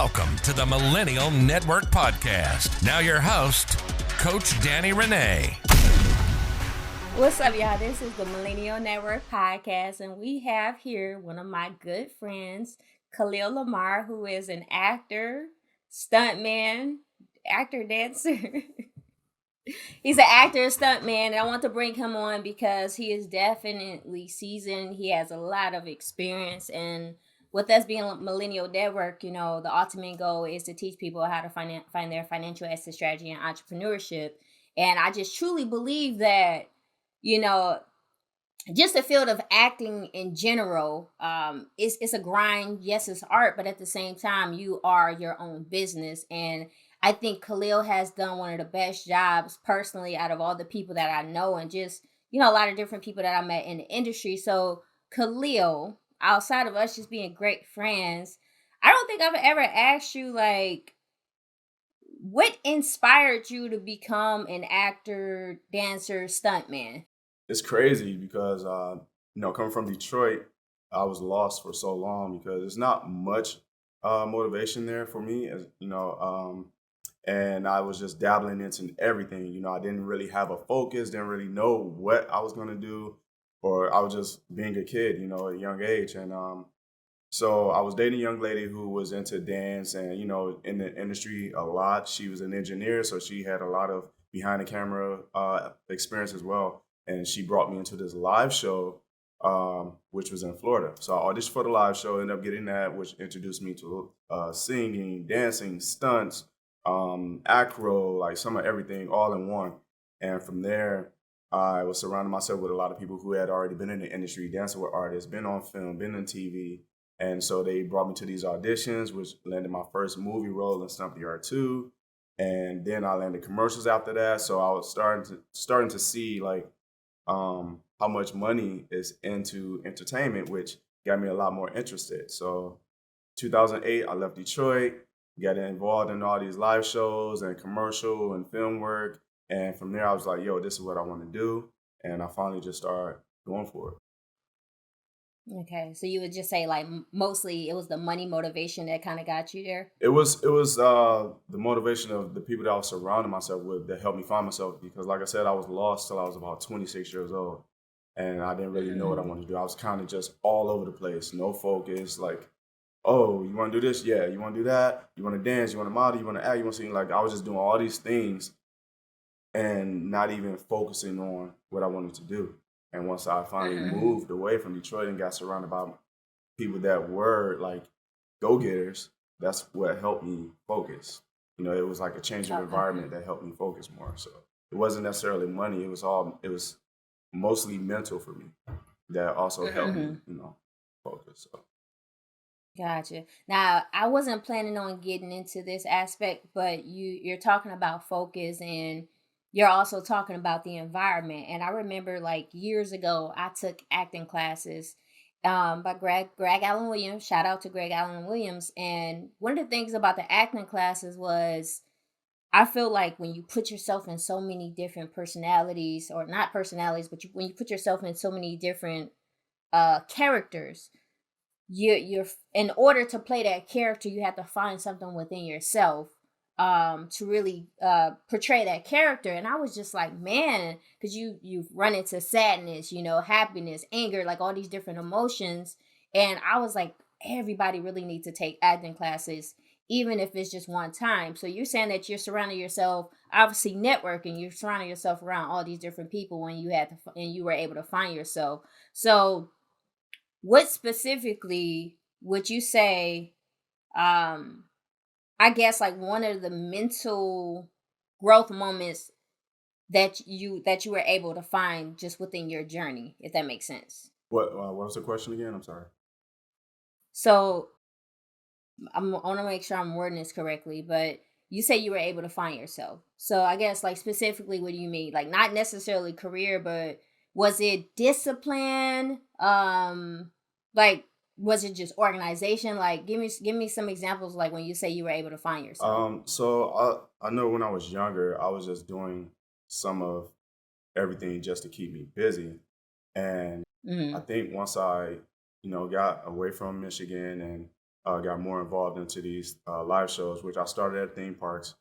Welcome to the Millennial Network Podcast. Now your host, Coach Danny Renee. What's up, y'all? This is the Millennial Network Podcast, and we have here one of my good friends, Khalil Llamar, who is an actor, stuntman, actor, dancer. He's an actor, stuntman, and I want to bring him on because he is definitely seasoned. He has a lot of experience, and with us being a Millennial Network, you know, the ultimate goal is to teach people how to find their financial exit strategy and entrepreneurship. And I just truly believe that, you know, just the field of acting in general, it's a grind. Yes, it's art, but at the same time, you are your own business. And I think Khalil has done one of the best jobs personally out of all the people that I know, and just, you know, a lot of different people that I met in the industry. So Khalil, outside of us just being great friends, I don't think I've ever asked you, like, what inspired you to become an actor, dancer, stuntman? It's crazy because coming from Detroit, I was lost for so long because there's not much motivation there for me, as and I was just dabbling into everything. You know, I didn't really have a focus, didn't really know what I was gonna do, or I was just being a kid, you know, at a young age. And so I was dating a young lady who was into dance and, you know, in the industry a lot. She was an engineer, so she had a lot of behind the camera experience as well. And she brought me into this live show, which was in Florida. So I auditioned for the live show, ended up getting that, which introduced me to singing, dancing, stunts, acro, like some of everything all in one. And from there, I was surrounding myself with a lot of people who had already been in the industry, dancing with artists, been on film, been on TV. And so they brought me to these auditions, which landed my first movie role in Stunt R.E.B.O.R.N. And then I landed commercials after that. So I was starting to see like how much money is into entertainment, which got me a lot more interested. So 2008, I left Detroit, got involved in all these live shows and commercial and film work. And from there, I was like, yo, this is what I want to do. And I finally just started going for it. Okay, so you would just say, like, mostly it was the money motivation that kind of got you there? It was the motivation of the people that I was surrounding myself with that helped me find myself, because like I said, I was lost till I was about 26 years old, and I didn't really know what I wanted to do. I was kind of just all over the place, no focus. Like, oh, you want to do this? Yeah. You want to do that? You want to dance? You want to model? You want to act? You want to sing? Like, I was just doing all these things and not even focusing on what I wanted to do. And once I finally moved away from Detroit and got surrounded by people that were like go-getters, that's what helped me focus. You know, it was like a change of environment that helped me focus more. So it wasn't necessarily money. It was mostly mental for me that also helped me, you know, focus. So. Gotcha. Now, I wasn't planning on getting into this aspect, but you're talking about focus, and you're also talking about the environment. And I remember, like, years ago, I took acting classes by Greg Allen Williams. Shout out to Greg Allen Williams. And one of the things about the acting classes was, I feel like when you put yourself in so many different personalities, or not personalities, but when you put yourself in so many different characters, you're in order to play that character, you have to find something within yourself to really portray that character. And I was just like, man, because you run into sadness, you know, happiness, anger, like all these different emotions. And I was like, everybody really needs to take acting classes, even if it's just one time. So you're saying that you're surrounding yourself, obviously networking, you're surrounding yourself around all these different people when and you were able to find yourself. So what specifically would you say, I guess, like, one of the mental growth moments that you were able to find just within your journey, if that makes sense? What was the question again? I'm sorry. So I want to make sure I'm wording this correctly, but you say you were able to find yourself. So I guess, like, specifically, what do you mean? Like, not necessarily career, but was it discipline? Like, was it just organization? Like, give me some examples, like, when you say you were able to find yourself. So I know when I was younger, I was just doing some of everything just to keep me busy. And I think once I, you know, got away from Michigan and got more involved into these live shows, which I started at theme parks.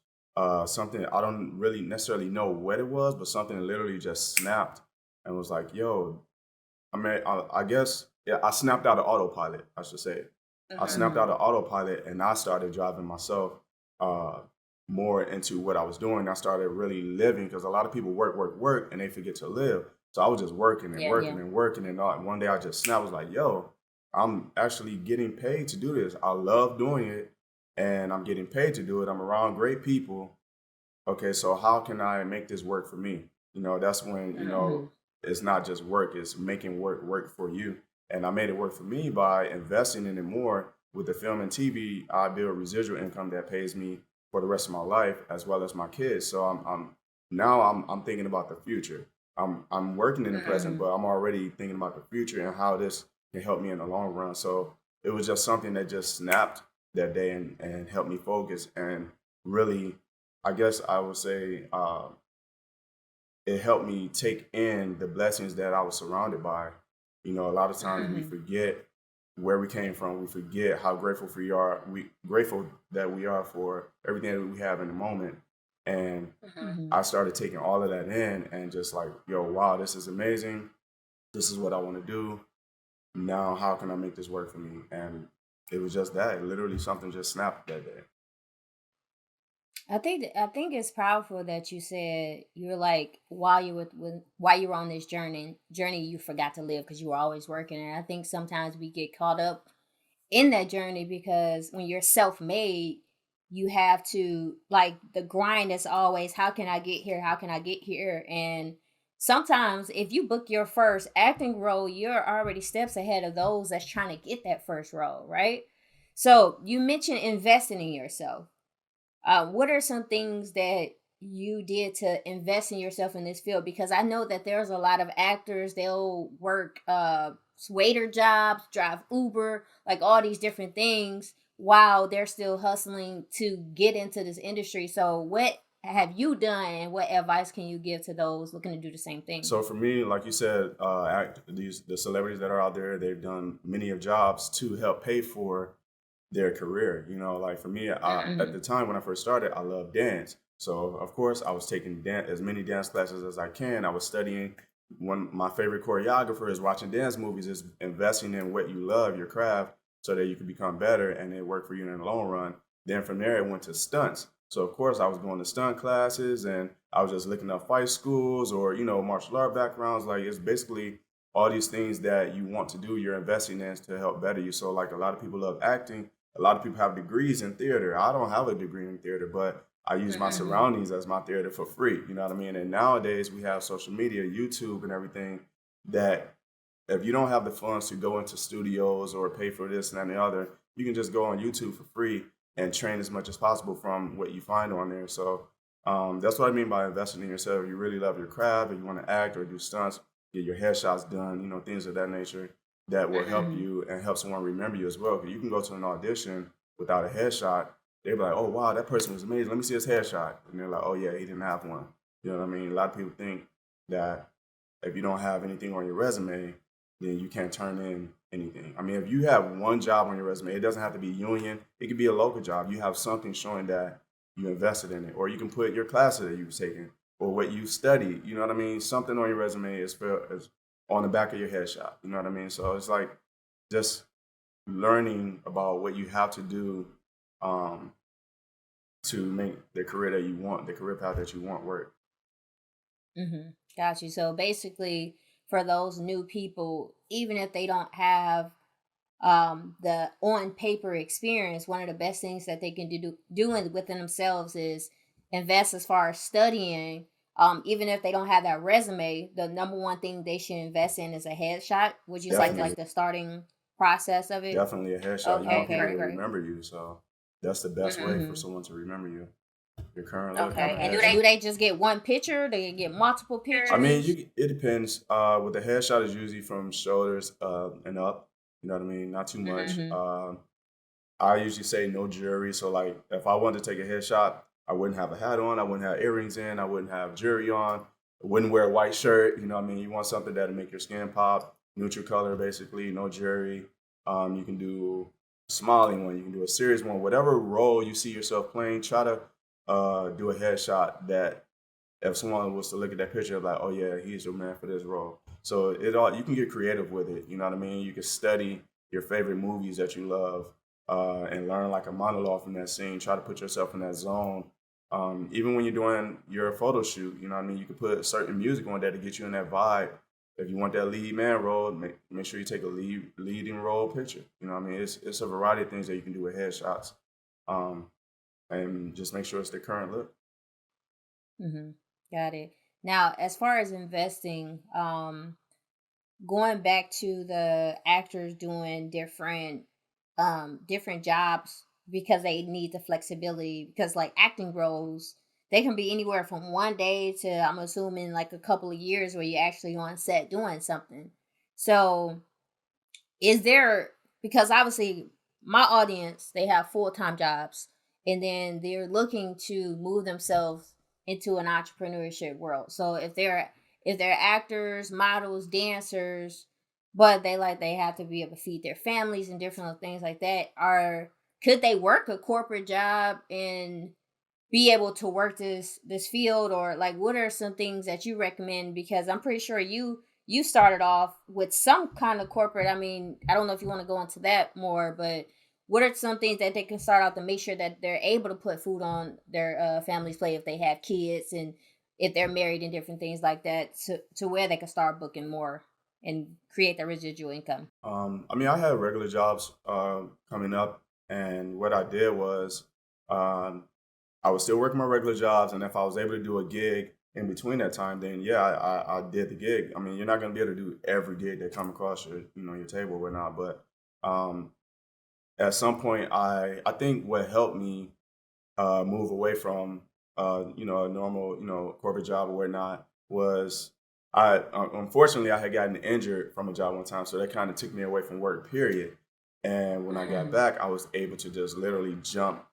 Something I don't really necessarily know what it was, but something literally just snapped and was like, "Yo, I mean, I guess yeah, I snapped out of autopilot, I should say. I snapped Mm-hmm. out of autopilot and I started driving myself uh, more into what I was doing. I started really living because a lot of people work, work, work, and they forget to live. So I was just working and Yeah. working and working. And one day I just snapped, was like, yo, I'm actually getting paid to do this. I love doing it and I'm getting paid to do it. I'm around great people. Okay, so how can I make this work for me? That's when, Mm-hmm. it's not just work, it's making work for you. And I made it work for me by investing in it more. With the film and TV, I build residual income that pays me for the rest of my life as well as my kids. So I'm thinking about the future. I'm working in the present, Mm-hmm. but I'm already thinking about the future and how this can help me in the long run. So it was just something that just snapped that day and helped me focus and really, I guess I would say, it helped me take in the blessings that I was surrounded by. A lot of times we Mm-hmm. forget where we came from. We forget how grateful that we are for everything that we have in the moment. And Mm-hmm. I started taking all of that in and just like, yo, wow, this is amazing. This is what I want to do. Now, how can I make this work for me? And it was just that. Literally, something just snapped that day. I think it's powerful that you said you're like while you were on this journey you forgot to live because you were always working, and I think sometimes we get caught up in that journey because when you're self-made, you have to like the grind is always how can I get here? How can I get here? And sometimes if you book your first acting role, you're already steps ahead of those that's trying to get that first role, right? So you mentioned investing in yourself. What are some things that you did to invest in yourself in this field? Because I know that there's a lot of actors, they'll work waiter jobs, drive Uber, like all these different things while they're still hustling to get into this industry. So, what have you done and what advice can you give to those looking to do the same thing? So for me, like you said, the celebrities that are out there, they've done many of jobs to help pay for their career. Like for me, at the Mm-hmm. time when I first started, I loved dance. So of course, I was taking as many dance classes as I can. I was studying. One my favorite choreographer is watching dance movies. Is investing in what you love, your craft, so that you can become better and it work for you in the long run. Then from there, it went to stunts. So of course, I was going to stunt classes and I was just looking up fight schools or martial art backgrounds. Like it's basically all these things that you want to do. You're investing in to help better you. So like a lot of people love acting, a lot of people have degrees in theater. I don't have a degree in theater, but I use my Mm-hmm. surroundings as my theater for free. You know what I mean? And nowadays we have social media, YouTube, and everything that if you don't have the funds to go into studios or pay for this and that and the other, you can just go on YouTube for free and train as much as possible from what you find on there. So that's what I mean by investing in yourself. If you really love your craft, if you want to act or do stunts, get your headshots done, things of that nature that will help Mm-hmm. you and help someone remember you as well. Because you can go to an audition without a headshot. They'll be like, oh, wow, that person was amazing. Let me see his headshot. And they're like, oh, yeah, he didn't have one. You know what I mean? A lot of people think that if you don't have anything on your resume, then you can't turn in anything. I mean, if you have one job on your resume, it doesn't have to be union. It could be a local job. You have something showing that you invested in it, or you can put your classes that you've taken or what you studied. You know what I mean? Something on your resume is on the back of your headshot. You know what I mean? So it's like just learning about what you have to do um, to make the career that you want, the career path that you want work. Mm-hmm. Got you. So basically, for those new people, even if they don't have the on paper experience, one of the best things that they can within themselves is invest as far as studying. Even if they don't have that resume, the number one thing they should invest in is a headshot. Would you say Definitely, like the starting process of it? definitely a headshot. You Okay, want okay, people to great. remember you. So that's the best way for Mm-hmm. someone to remember you. Your current look and Okay, a and do headshot. they just get one picture? Do they get multiple I mean, pictures? it depends. With the headshot is usually from shoulders and up. You know what I mean? Not too much. Mm-hmm. I usually say no jewelry. So like, if I wanted to take a headshot, I wouldn't have a hat on. I wouldn't have earrings in. I wouldn't have jewelry on. I wouldn't wear a white shirt. You know what I mean? You want something that'll make your skin pop. Neutral color, basically. No jewelry. You can do. smiling one, you can do a serious one, whatever role you see yourself playing. Try to do a headshot that if someone was to look at that picture, like, oh yeah, he's your man for this role. So you can get creative with it. You know what I mean? You can study your favorite movies that you love and learn like a monologue from that scene. Try to put yourself in that zone. Even when you're doing your photo shoot, you know what I mean? You can put certain music on there to get you in that vibe. If you want that lead man role, make sure you take a leading role picture. You know what I mean? It's a variety of things that you can do with headshots, and just make sure it's the current look. Mm-hmm. Got it. Now, as far as investing, going back to the actors doing different jobs because they need the flexibility, because like acting roles, they can be anywhere from 1 day to, I'm assuming, like a couple of years where you're actually on set doing something. So is there, because obviously my audience, they have full-time jobs and then they're looking to move themselves into an entrepreneurship world. So if they're actors, models, dancers, but they have to be able to feed their families and different things like that, are could they work a corporate job and be able to work this field? Or like, what are some things that you recommend? Because I'm pretty sure you started off with some kind of corporate. I mean, I don't know if you want to go into that more, but what are some things that they can start out to make sure that they're able to put food on their family's plate if they have kids, and if they're married and different things like that, to where they can start booking more and create the residual income? I mean, I had regular jobs coming up, and what I did was um, I was still working my regular jobs, and if I was able to do a gig in between that time, then yeah, I did the gig. I mean, you're not going to be able to do every gig that come across your table or whatnot, but um, at some point, I think what helped me move away from a normal corporate job or whatnot was unfortunately I had gotten injured from a job one time, so that kind of took me away from work. Period. And when I got back, I was able to just literally jump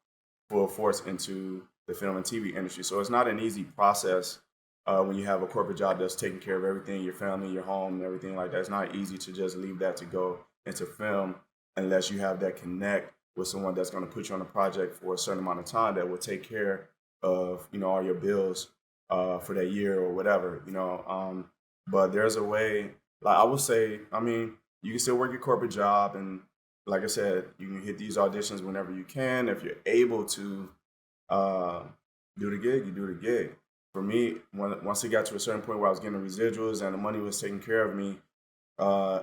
full force into the film and TV industry. So it's not an easy process when you have a corporate job that's taking care of everything, your family, your home, and everything like that. It's not easy to just leave that to go into film unless you have that connect with someone that's going to put you on a project for a certain amount of time that will take care of all your bills for that year or whatever. But there's a way. Like I would say, I mean, you can still work your corporate job, and like I said, you can hit these auditions whenever you can. If you're able to uh, do the gig, you do the gig. For me, once it got to a certain point where I was getting the residuals and the money was taking care of me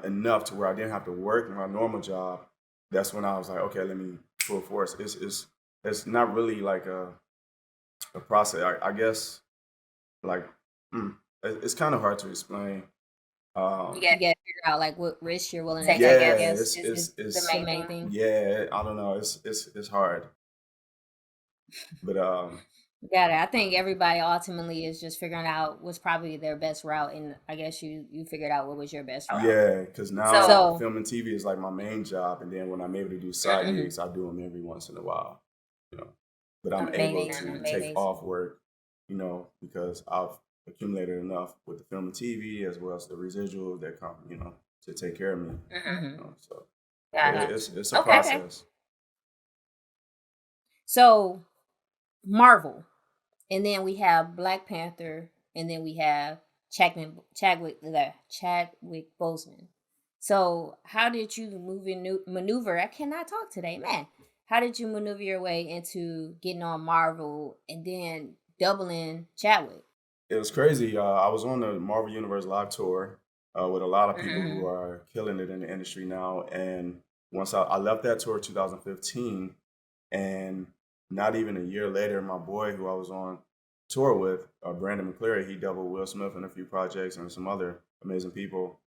enough to where I didn't have to work my normal job, that's when I was like, okay, let me full force. It's not really like a process. I guess like it's kind of hard to explain. You got to figure out like what risk you're willing to take. Yeah, I guess it's is the main thing. yeah. I don't know. It's hard, but Got it. I think everybody ultimately is just figuring out what's probably their best route, and I guess you figured out what was your best route. yeah, because now So, film and TV is like my main job, and then when I'm able to do side mhm, gigs, I do them every once in a while, you know. But I'm able amazing, to take amazing. off work, because I've accumulated enough with the film and TV as well as the residuals that come, to take care of me. So Got it's a Okay. process. So Marvel, and then we have Black Panther, and then we have Chadwick Boseman. So how did you maneuver? I cannot talk today, man. How did you maneuver your way into getting on Marvel and then doubling Chadwick? It was crazy. I was on the Marvel Universe live tour with a lot of people Mm-hmm. who are killing it in the industry now. And once I left that tour 2015, and not even a year later, my boy who I was on tour with, Brandon McCleary, he doubled Will Smith in a few projects and some other amazing people.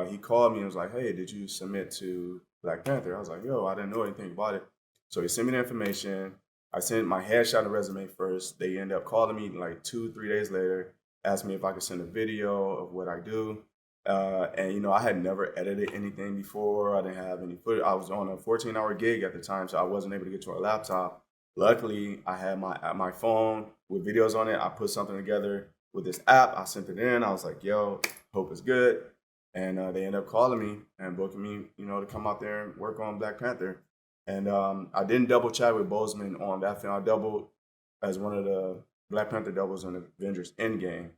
He called me and was like, "Hey, did you submit to Black Panther?" I was like, "Yo, I didn't know anything about it." So he sent me the information. I sent my headshot and resume first. They end up calling me like 2, 3 days later, asked me if I could send a video of what I do. And I had never edited anything before. I didn't have any footage. I was on a 14-hour gig at the time, so I wasn't able to get to a laptop. Luckily, I had my phone with videos on it. I put something together with this app. I sent it in. I was like, "Yo, hope it's good." And they ended up calling me and booking me, to come out there and work on Black Panther. And I didn't double Chadwick Boseman on that film. I doubled as one of the Black Panther doubles on Avengers Endgame.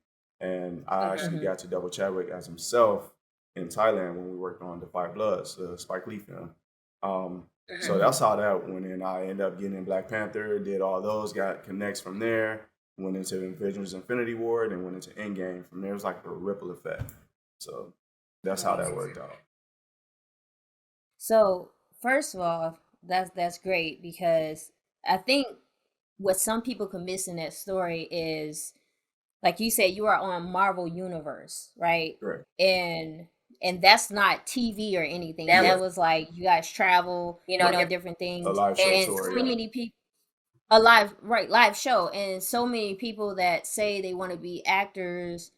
And I actually Mm-hmm. got to double Chadwick as himself in Thailand when we worked on The Five Bloods, the Spike Lee film. So Mm-hmm. that's how that went in. I ended up getting in Black Panther, did all those, got connects from there, went into Avengers Infinity War, and went into Endgame. From there, it was like a ripple effect. So that's how that worked out. So first of all, that's great because I think what some people can miss in that story is, like you said, you are on Marvel Universe, right? Correct. And that's not TV or anything. Yeah. That was like you guys travel, Right. different A things, live show and tour, so yeah. many people. A live show, and so many people that say they want to be actors.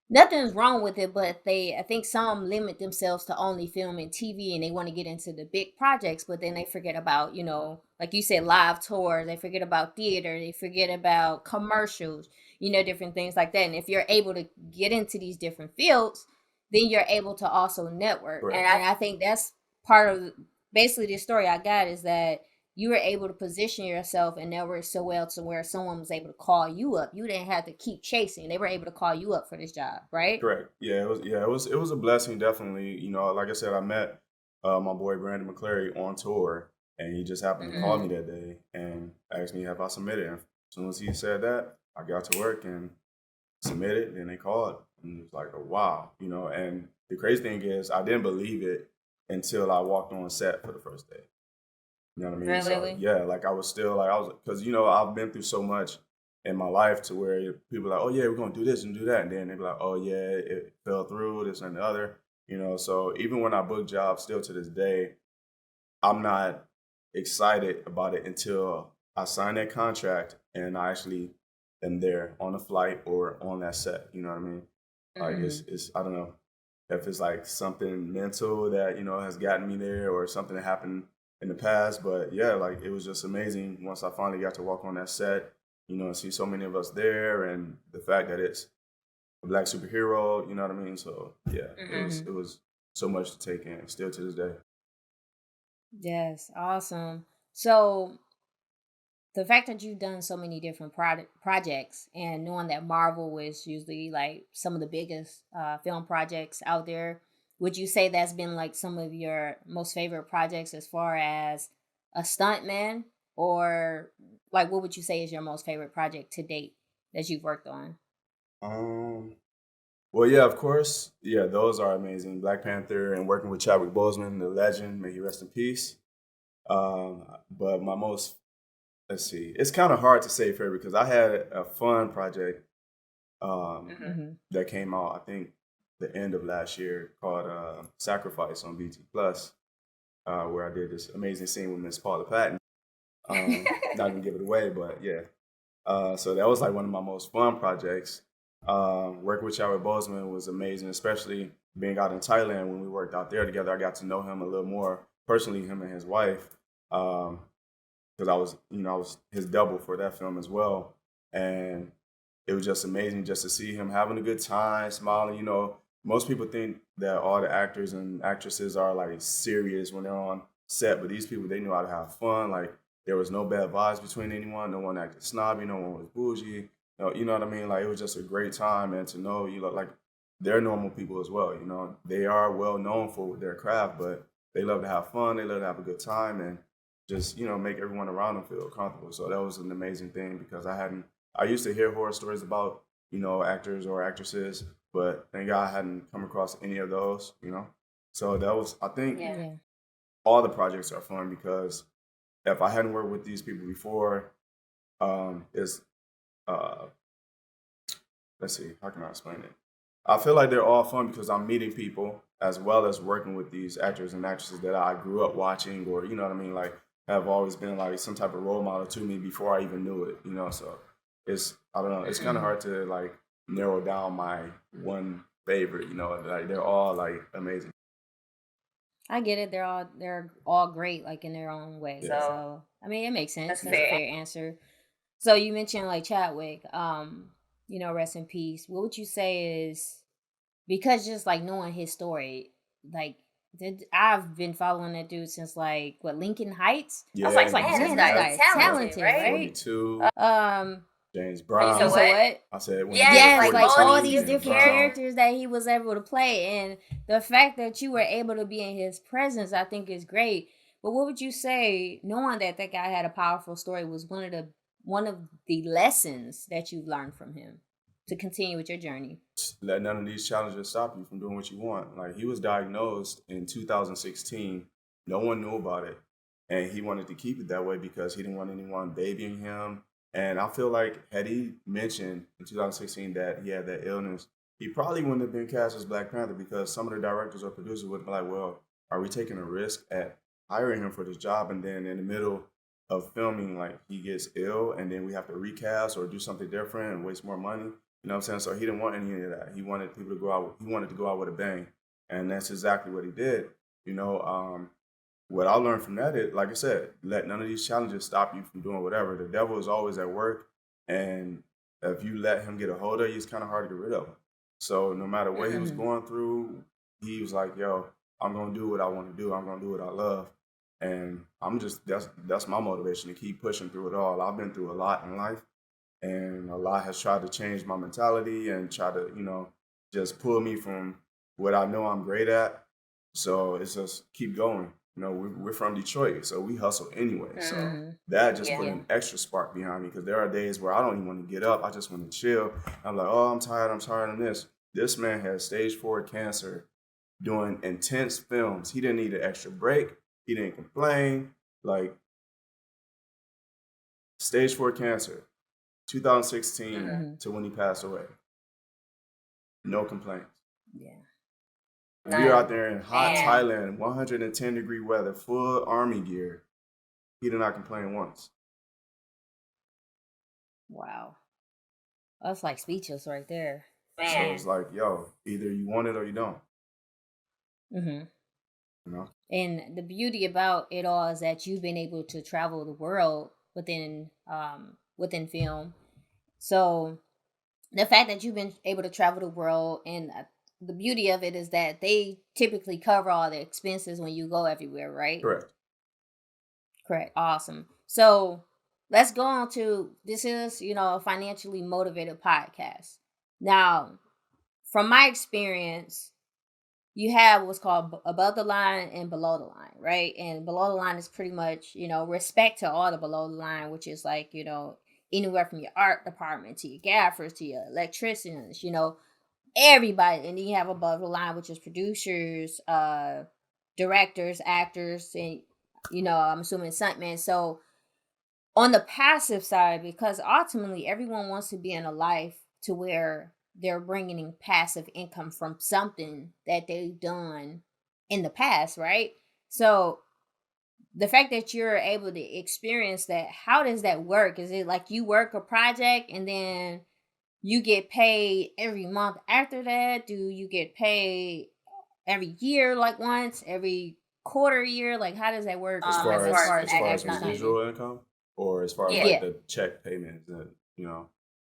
Nothing's wrong with it, but I think some limit themselves to only film and TV, and they want to get into the big projects, but then they forget about, like you said, live tours. They forget about theater. They forget about commercials, different things like that. And if you're able to get into these different fields, then you're able to also network. Correct. And I think that's part of basically the story I got, is that you were able to position yourself and network so well to where someone was able to call you up. You didn't have to keep chasing. They were able to call you up for this job, right? Correct. Yeah, it was a blessing, definitely. Like I said, I met my boy Brandon McClary on tour, and he just happened to call me that day and asked me if I submitted. And as soon as he said that, I got to work and submitted. And they called, and it was like, oh, wow, And the crazy thing is, I didn't believe it until I walked on set for the first day. You know what I mean? Really? So yeah, like I was still like because I've been through so much in my life to where people are like, oh yeah, we're gonna do this and do that, and then they be like, oh yeah, it fell through this and the other. So even when I book jobs, still to this day, I'm not excited about it until I sign that contract and I actually am there on the flight or on that set. You know what I mean? Like it's I don't know if it's like something mental that has gotten me there or something that happened in the past, but yeah, like it was just amazing once I finally got to walk on that set, and see so many of us there, and the fact that it's a Black superhero, you know what I mean? So yeah, it was so much to take in, still to this day. Yes, awesome. So the fact that you've done so many different projects, and knowing that Marvel is usually like some of the biggest film projects out there, would you say that's been like some of your most favorite projects as far as a stuntman? Or like what would you say is your most favorite project to date that you've worked on? Um, well, yeah, of course, yeah, those are amazing. Black Panther and working with Chadwick Boseman, the legend, may he rest in peace. But my most let's see. It's kind of hard to say favorite because I had a fun project that came out, I think, the end of last year called Sacrifice on BT Plus, where I did this amazing scene with Miss Paula Patton. Not gonna give it away, but yeah. So that was like one of my most fun projects. Working with Chadwick Boseman was amazing, especially being out in Thailand when we worked out there together. I got to know him a little more personally, him and his wife. Because I was his double for that film as well, and it was just amazing just to see him having a good time, smiling. Most people think that all the actors and actresses are like serious when they're on set, but these people, they knew how to have fun. Like there was no bad vibes between anyone. No one acted snobby. No one was bougie. You know what I mean? Like it was just a great time, and to know like they're normal people as well. They are well known for their craft, but they love to have fun. They love to have a good time, and just make everyone around them feel comfortable. So that was an amazing thing because I used to hear horror stories about actors or actresses, but thank God I hadn't come across any of those. So that was, I think, Yeah. all the projects are fun because if I hadn't worked with these people before, it's uh let's see, how can I explain it? I feel like they're all fun because I'm meeting people as well as working with these actors and actresses that I grew up watching, or you know what I mean, like have always been like some type of role model to me before I even knew it. So I don't know, it's kind of hard to like narrow down my one favorite. Like they're all like amazing. I get it. They're all great, like in their own way. Yeah. So I mean, it makes sense. That's That's a fair. fair answer. So you mentioned like Chadwick, rest in peace. What would you say is, because just like knowing his story, like I've been following that dude since like what, Lincoln Heights? Yeah, I was like, Man, this this guy is guy's talented, talented, right? right? 42, James You Brown. said You said what? what? I said when he Yes, did Yes, like all 42, these James different Brown. characters that he was able to play, and the fact that you were able to be in his presence, I think is great. But what would you say, knowing that that guy had a powerful story, was one of the lessons that you learned from him to continue with your journey? Let none of these challenges stop you from doing what you want. Like, he was diagnosed in 2016. No one knew about it. And he wanted to keep it that way because he didn't want anyone babying him. And I feel like had he mentioned in 2016 that he had that illness, he probably wouldn't have been cast as Black Panther, because some of the directors or producers would be like, well, are we taking a risk at hiring him for this job? And then in the middle of filming, like, he gets ill and then we have to recast or do something different and waste more money. You know what I'm saying? So he didn't want any of that. He wanted people to go out. He wanted to go out with a bang, and that's exactly what he did. You know, what I learned from that is, like I said, let none of these challenges stop you from doing whatever. The devil is always at work, and if you let him get a hold of you, it's kind of hard to get rid of him. So no matter what he was going through, he was like, "Yo, I'm gonna do what I want to do. I'm gonna do what I love." And I'm just that's my motivation to keep pushing through it all. I've been through a lot in life, and a lot has tried to change my mentality and try to, just pull me from what I know I'm great at. So it's just keep going. We're from Detroit, so we hustle anyway. So that just put an extra spark behind me, because there are days where I don't even want to get up. I just want to chill. I'm like, oh, I'm tired of this. This man has stage 4 cancer, doing intense films. He didn't need an extra break. He didn't complain. Like, stage 4 cancer, 2016 to when he passed away. No complaints. Yeah. We were out there in hot Thailand, 110-degree weather, full army gear. He did not complain once. Wow. That's like speechless right there. So it's like, yo, either you want it or you don't. Mm-hmm. You know? And the beauty about it all is that you've been able to travel the world within film. So the fact that you've been able to travel the world, and the beauty of it is that they typically cover all the expenses when you go everywhere, right? Correct. Awesome. So let's go on to, this is, a financially motivated podcast. Now, from my experience, you have what's called above the line and below the line, right? And below the line is pretty much, respect to all the below the line, which is like, anywhere from your art department to your gaffers to your electricians, everybody. And then you have above the line, which is producers, directors, actors, and, I'm assuming stuntmen. So on the passive side, because ultimately everyone wants to be in a life to where they're bringing in passive income from something that they've done in the past, right? So the fact that you're able to experience that, how does that work? Is it like you work a project and then you get paid every month after that? Do you get paid every year, like once, every quarter year? Like, how does that work? As far as stuntman? residual income, or as far as like the check payments,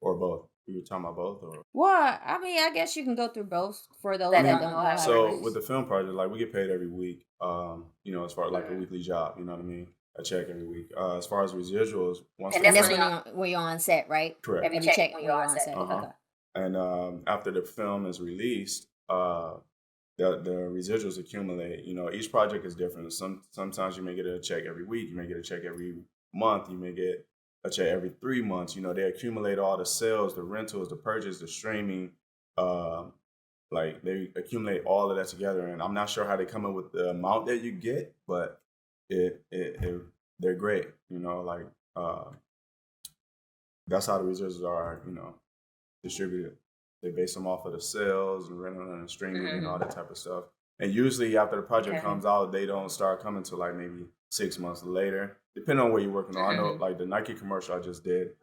or both? You were talking about both, or? Well, I mean, I guess you can go through both for those that don't know how. So with the film project, like, we get paid every week. As far as like a weekly job, you know what I mean? A check every week. As far as residuals, once and that's when you're on set, right? Correct. Every check when you're on set. Okay. And after the film is released, the residuals accumulate. Each project is different. Sometimes you may get a check every week. You may get a check every month. You may get a check every 3 months. They accumulate all the sales, the rentals, the purchase, the streaming. Like, they accumulate all of that together, and I'm not sure how they come up with the amount that you get, but they're great. That's how the residuals are, distributed. They base them off of the sales and rental and streaming and all that type of stuff. And usually after the project comes out, they don't start coming till like maybe 6 months later, depending on where you're working on. I know, like, the Nike commercial I just did,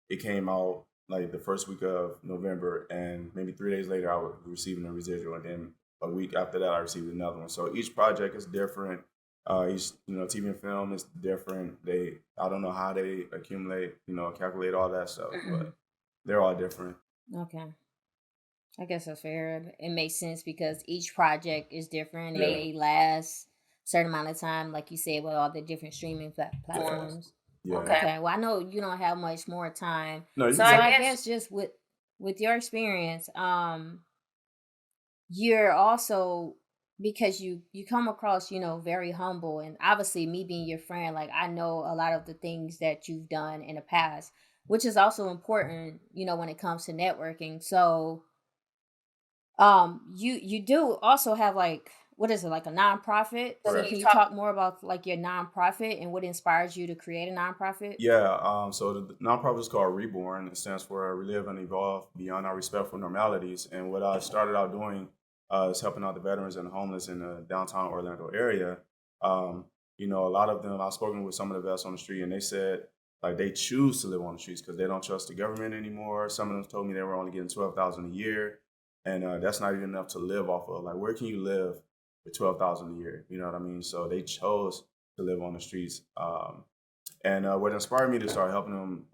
it came out like the first week of November, and maybe 3 days later I was receiving a residual, and then a week after that I received another one. So each project is different. Each TV and film is different. I don't know how they accumulate, calculate all that stuff, but they're all different. Okay. I guess that's fair. It makes sense because each project is different. It Yeah. may last a certain amount of time, like you said, with all the different streaming Yeah. platforms. Yeah. Okay. Well, I know you don't have much more time, No, you so can I go. guess just with your experience, you're also, because you come across, very humble, and obviously me being your friend, like I know a lot of the things that you've done in the past, which is also important, when it comes to networking. So you do also have, like, what is it, like a nonprofit? So Correct. can you talk more about like your nonprofit and what inspires you to create a nonprofit? Yeah, so the nonprofit is called Reborn. It stands for Relive and Evolve Beyond Our Respectful Normalities. And what I started out doing is helping out the veterans and the homeless in the downtown Orlando area. A lot of them, I've spoken with some of the vets on the street, and they said like they choose to live on the streets because they don't trust the government anymore. Some of them told me they were only getting 12,000 a year, and that's not even enough to live off of. Like, where can you live with 12,000 a year? You know what I mean? So they chose to live on the streets. And what inspired me to start helping them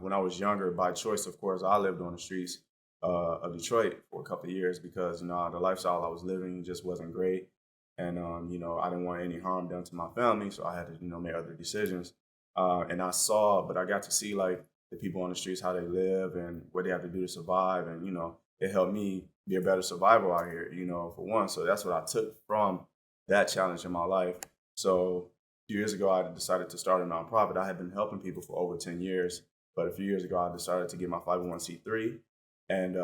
when I was younger, by choice, of course, I lived on the streets of Detroit for a couple of years because the lifestyle I was living just wasn't great, and I didn't want any harm done to my family, so I had to make other decisions. And I got to see like the people on the streets, how they live and what they have to do to survive, and it helped me be a better survivor out here, for one. So that's what I took from that challenge in my life. So few years ago, I decided to start a nonprofit. I had been helping people for over 10 years, but a few years ago, I decided to get my 501c3 and,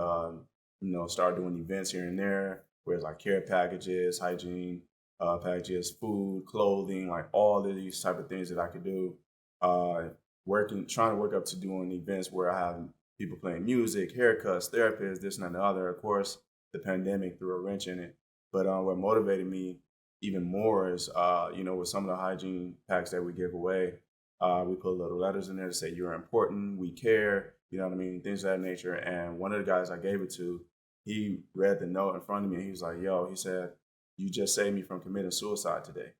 start doing events here and there, where it's like care packages, hygiene packages, food, clothing, like all of these type of things that I could do. Trying to work up to doing events where I have people playing music, haircuts, therapists, this and that and the other. Of course, the pandemic threw a wrench in it. But what motivated me even more is, with some of the hygiene packs that we give away, we put little letters in there to say, you're important, we care, you know what I mean, things of that nature. And one of the guys I gave it to, he read the note in front of me and he was like, yo, he said, you just saved me from committing suicide today.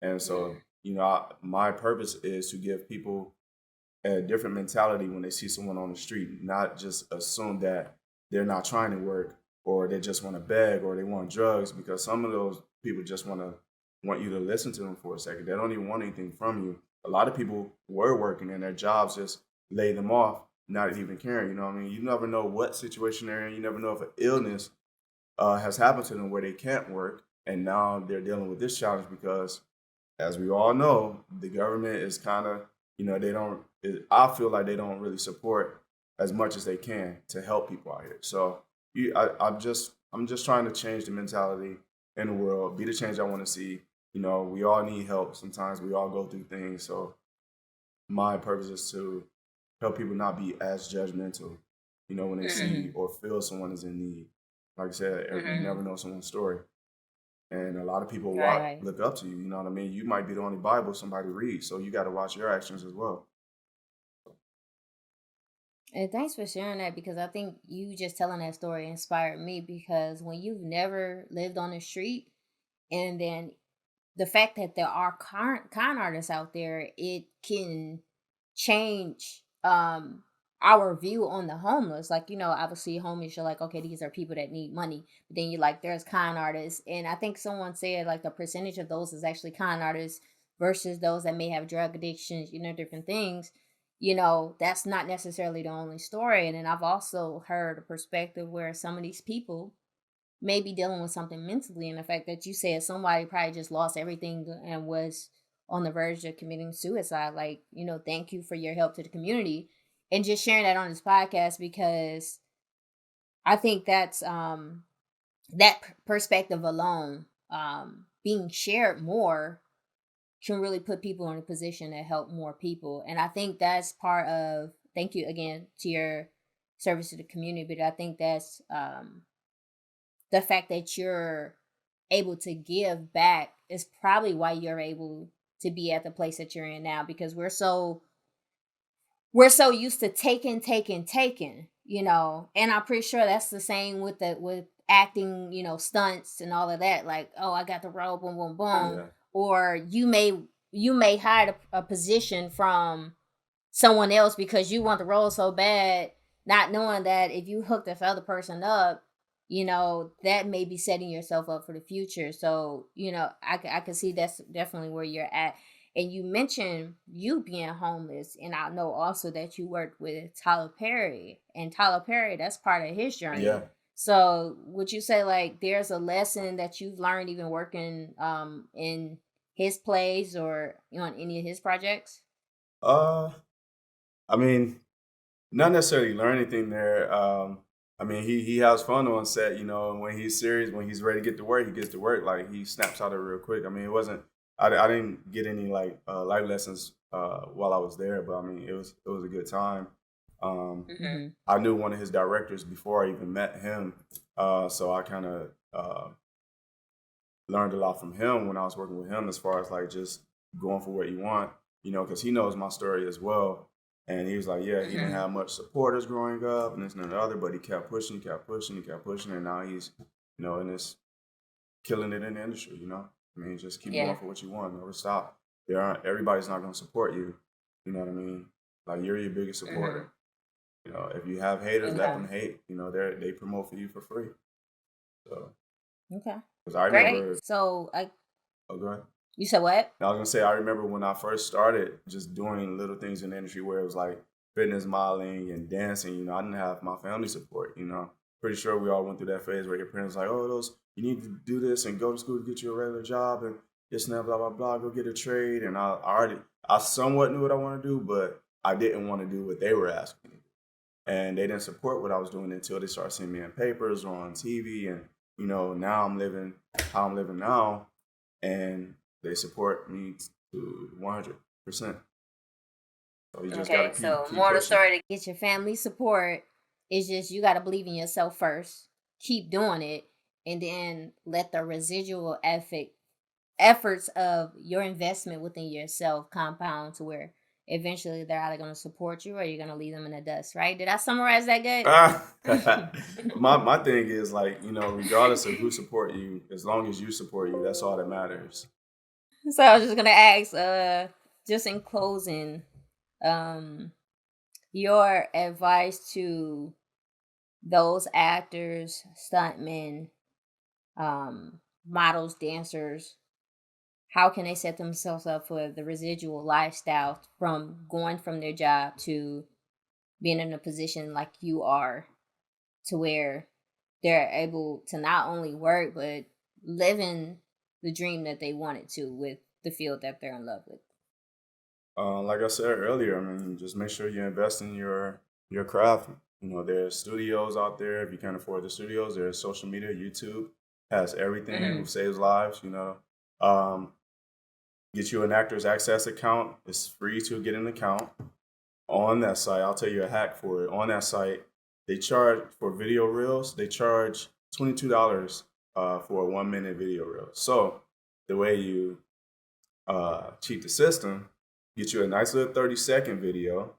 And so, my purpose is to give people a different mentality when they see someone on the street, not just assume that they're not trying to work or they just want to beg or they want drugs, because some of those people just want you to listen to them for a second. They don't even want anything from you. A lot of people were working and their jobs just laid them off, not even caring. You know what I mean? You never know what situation they're in. You never know if an illness has happened to them where they can't work, and now they're dealing with this challenge because, as we all know, the government is kind of, they don't. I feel like they don't really support as much as they can to help people out here. So I'm just trying to change the mentality in the world, be the change I want to see. We all need help. Sometimes we all go through things. So my purpose is to help people not be as judgmental, when they see or feel someone is in need. Like I said, you never know someone's story. And a lot of people Right. look up to you. You know what I mean? You might be the only Bible somebody reads, so you got to watch your actions as well. And thanks for sharing that, because I think you just telling that story inspired me, because when you've never lived on the street, and then the fact that there are con artists out there, it can change our view on the homeless. Like, obviously homeless, you're like, okay, these are people that need money. But then you're like, there's con artists. And I think someone said like the percentage of those is actually con artists versus those that may have drug addictions, different things. That's not necessarily the only story. And then I've also heard a perspective where some of these people may be dealing with something mentally, and the fact that you said somebody probably just lost everything and was on the verge of committing suicide. Like, thank you for your help to the community and just sharing that on this podcast, because I think that's that perspective alone, being shared more, can really put people in a position to help more people. And I think that's part of, thank you again to your service to the community, but I think that's the fact that you're able to give back is probably why you're able to be at the place that you're in now, because we're so used to taking, and I'm pretty sure that's the same with acting, stunts and all of that. Like, oh, I got the role, boom, boom, boom. Yeah. Or you may hide a position from someone else because you want the role so bad, not knowing that if you hook this other person up, that may be setting yourself up for the future. So, I can see that's definitely where you're at. And you mentioned you being homeless, and I know also that you worked with Tyler Perry, and Tyler Perry, that's part of his Yeah. journey. So, would you say like there's a lesson that you've learned even working in his plays or on any of his projects? Uh, I mean, not necessarily learn anything there. I mean, he has fun on set, and when he's serious, when he's ready to get to work, he gets to work. Like, he snaps out of it real quick. I mean, I didn't get any like life lessons while I was there, but I mean, it was a good time. Um, Mm-hmm. I knew one of his directors before I even met him, so I kind of learned a lot from him when I was working with him, as far as like just going for what you want, because he knows my story as well. And he was like, yeah, he didn't Mm-hmm. have much supporters growing up and this and the other, but he kept pushing, he kept pushing, he kept pushing, and now he's, in this killing it in the industry. I mean, just keep going Yeah. for what you want, never stop. Everybody's not going to support you. You know what I mean? Like, you're your biggest Mm-hmm. supporter. If you have haters, let Okay. them hate. They promote for you for free. So, Okay. because I Great. remember, So, oh, go ahead. you said what? I was gonna say, I remember when I first started just doing little things in the industry where it was like fitness modeling and dancing. I didn't have my family support. Pretty sure we all went through that phase where your parents like, oh, those you need to do this and go to school to get you a regular job and this and that, blah blah blah, go get a trade. And I somewhat knew what I want to do, but I didn't want to do what they were asking me to do. And they didn't support what I was doing until they started seeing me in papers or on TV. And now I'm living how I'm living now, and they support me to 100%. So you just got to Okay, keep so keep more the pushing. story to get your family support is just you got to believe in yourself first, keep doing it, and then let the residual efforts of your investment within yourself compound to where eventually they're either going to support you or you're going to leave them in the dust, right? Did I summarize that good? My thing is, like, regardless of who support you, as long as you support you, that's all that matters. So I was just going to ask, just in closing, um, your advice to those actors, stuntmen, models, dancers, how can they set themselves up for the residual lifestyle from going from their job to being in a position like you are, to where they're able to not only work but living the dream that they wanted to with the field that they're in love with? Like I said earlier, I mean, just make sure you invest in your craft. There's studios out there. If you can't afford the studios, there's social media. YouTube has everything. Mm-hmm. Who saves lives? Um, get you an Actors Access account. It's free to get an account on that site. I'll tell you a hack for it. On that site, they charge for video reels. They charge $22 for a 1 minute video reel. So the way you cheat the system, get you a nice little 30-second video,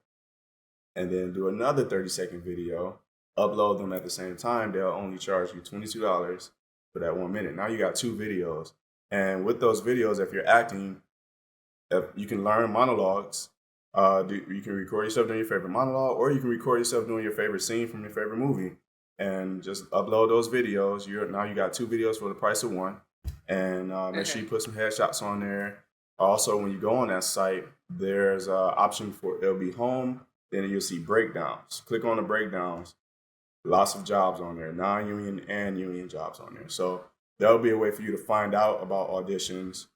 and then do another 30-second video, upload them at the same time. They'll only charge you $22 for that 1 minute. Now you got two videos. And with those videos, if you're acting, if you can learn monologues. You can record yourself doing your favorite monologue, or you can record yourself doing your favorite scene from your favorite movie, and just upload those videos. Now you got two videos for the price of one, and make sure you put some headshots on there. Also, when you go on that site, there's an option for it'll be home. Then you'll see breakdowns. Click on the breakdowns. Lots of jobs on there, non-union and union jobs on there. So that'll be a way for you to find out about auditions.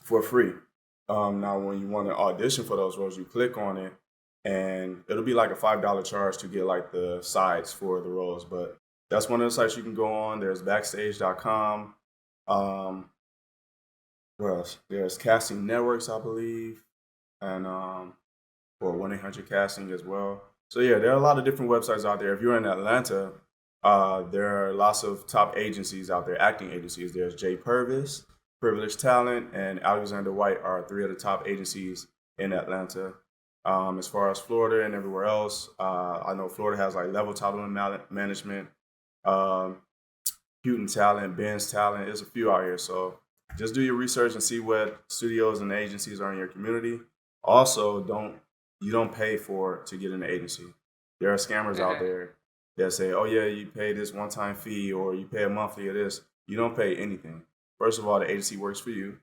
For free. Now, when you want to audition for those roles, you click on it, and it'll be like a $5 charge to get like the sides for the roles. But that's one of the sites you can go on. There's Backstage.com. Where else? There's Casting Networks, I believe, and or 1-800 Casting as well. So yeah, there are a lot of different websites out there. If you're in Atlanta, there are lots of top agencies out there, acting agencies. There's J Purvis, Privileged Talent, and Alexander White are three of the top agencies in Atlanta. As far as Florida and everywhere else, I know Florida has like Level Talent Management, um, Putin Talent, Ben's Talent. There's a few out here. So just do your research and see what studios and agencies are in your community. Also, you don't pay to get an agency. There are scammers out there They'll say, oh yeah, you pay this one-time fee or you pay a monthly of this. You don't pay anything. First of all, the agency works for you.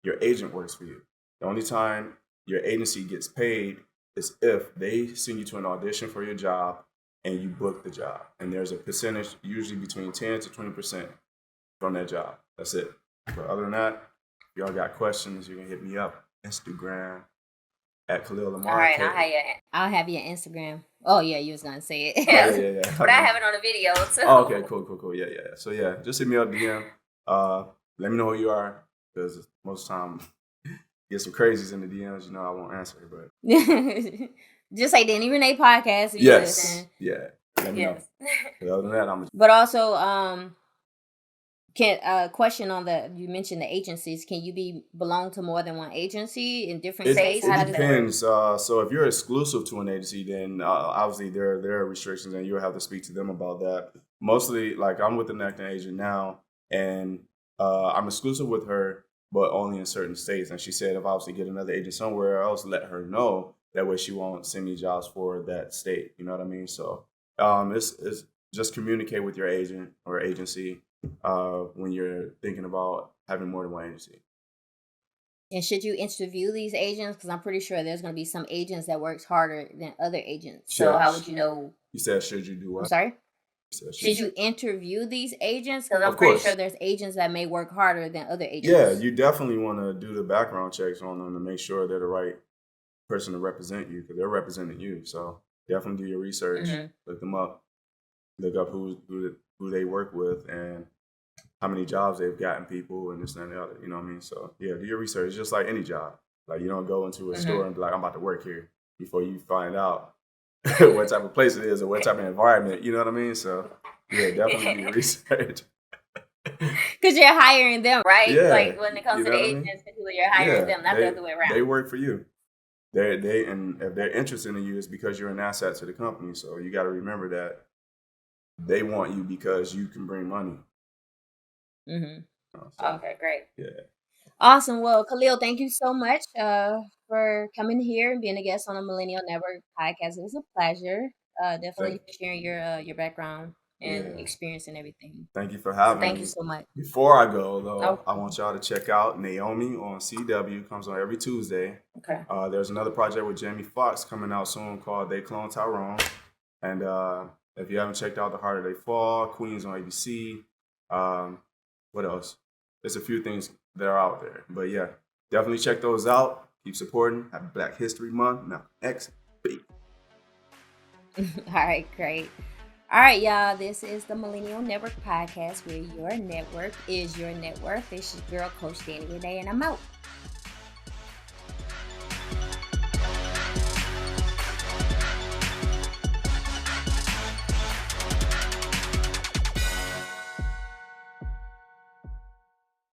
Your agent works for you. The only time your agency gets paid is if they send you to an audition for your job and you book the job. And there's a percentage, usually between 10 to 20% from that job. That's it. But other than that, if y'all got questions, you can hit me up. Instagram at Khalil Lamar. All right, I'll have your Instagram. Oh yeah, you was gonna say it. Yeah. But I have it on a video too. Oh, okay, cool. Yeah. So yeah, just hit me up DM. Let me know who you are, because most time get some crazies in the DMs. You know, I won't answer, but just say Danny Renee podcast. If yes, yeah. Let me know. But other than that, But also, question on you mentioned the agencies. Can you belong to more than one agency in different states? It depends. So if you're exclusive to an agency, then obviously there are restrictions, and you'll have to speak to them about that. Mostly, like I'm with an acting agent now, and I'm exclusive with her, but only in certain states. And she said if I obviously get another agent somewhere else, let her know. That way she won't send me jobs for that state. You know what I mean? So it's just communicate with your agent or agency when you're thinking about having more than one agency. And should you interview these agents? Because I'm pretty sure there's going to be some agents that works harder than other agents. So how would you know? You said, should you do what? I'm sorry? Should you interview these agents? Because I'm pretty sure there's agents that may work harder than other agents. Yeah, you definitely want to do the background checks on them to make sure they're the right person to represent you, because they're representing you. So definitely do your research, look them up, look up who they work with and how many jobs they've gotten people and this and the other. You know what I mean? So yeah, do your research. It's just like any job. Like you don't go into a store and be like, I'm about to work here before you find out what type of place it is or what type of environment. You know what I mean? So yeah, definitely do your research. Because you're hiring them, right? Yeah, like when it comes to the agents, you're hiring them, not the other way around. They work for you. And if they're interested in you, it's because you're an asset to the company. So you got to remember that they want you because you can bring money. Okay, great. Yeah. Awesome. Well, Khalil, thank you so much for coming here and being a guest on the Millennial Network podcast. It was a pleasure. Definitely sharing your background and experience and everything. Thank you for having me. Thank you so much. Before I go, though, I want y'all to check out Naomi on CW. Comes on every Tuesday. Okay. There's another project with Jamie Foxx coming out soon called They Clone Tyrone. And if you haven't checked out The Harder They Fall, Queens on ABC. What else? There's a few things that are out there. But yeah, definitely check those out. Keep supporting. Happy Black History Month. Now, XB. All right, great. All right, y'all. This is the Millennial Network podcast, where your network is your net worth. It's your girl, Coach Danny Renee, and I'm out.